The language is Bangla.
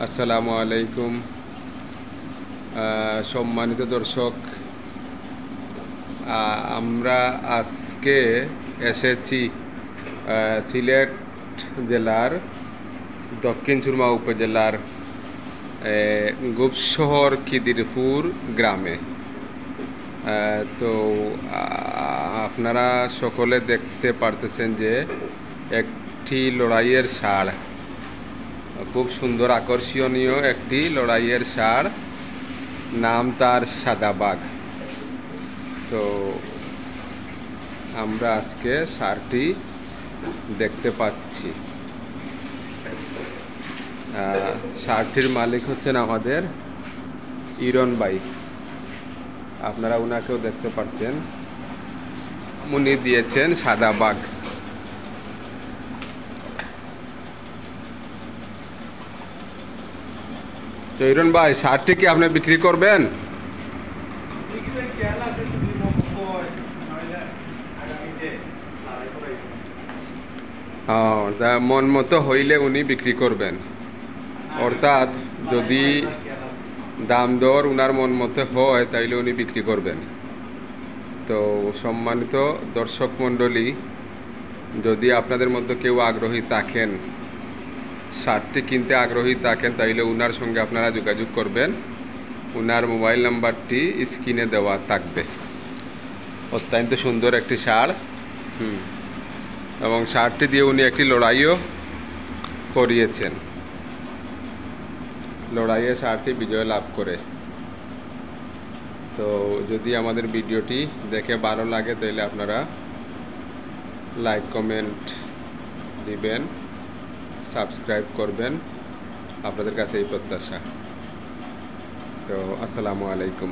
আসসালামু আলাইকুম। সম্মানিত দর্শক, আমরা আজকে এসেছি সিলেট জেলার দক্ষিণ সুরমা উপজেলার গোপশহর খিদিরপুর গ্রামে। তো আপনারা সকলে দেখতে পারতেছেন যে একটি লড়াইয়ের ষাঁড়, খুব সুন্দর আকর্ষণীয় একটি লড়াইয়ের ষাঁড়, নাম তার সাদাবাঘ। তো আমরা আজকে ষাঁড়টি দেখতে পাচ্ছি। ষাঁড়টির মালিক হচ্ছেন আমাদের ইরন ভাই। আপনারা উনাকেও দেখতে পাচ্ছেন, উনি দিয়েছেন সাদাবাঘ। তো ইরন ভাই, ষাঁড়টি কি আপনি বিক্রি করবেন? মন মতো হইলে উনি বিক্রি করবেন, অর্থাৎ যদি দাম দর উনার মন মতো হয় তাইলে উনি বিক্রি করবেন। তো সম্মানিত দর্শক মণ্ডলী, যদি আপনাদের মধ্যে কেউ আগ্রহী থাকেন, ষাঁড়টি কিনতে আগ্রহী থাকেন, তাইলে উনার সঙ্গে আপনারা যোগাযোগ করবেন। উনার মোবাইল নাম্বারটি স্ক্রিনে দেওয়া থাকবে। অত্যন্ত সুন্দর একটি ষাঁড়, এবং ষাঁড়টি দিয়ে উনি একটি লড়াইও করিয়েছেন। লড়াইয়ে ষাঁড়টি বিজয় লাভ করে। তো যদি আমাদের ভিডিওটি দেখে ভালো লাগে তাহলে আপনারা লাইক কমেন্ট দিবেন, সাবস্ক্রাইব করবেন, আপনাদের কাছে এই প্রত্যাশা। তো আসসালামু আলাইকুম।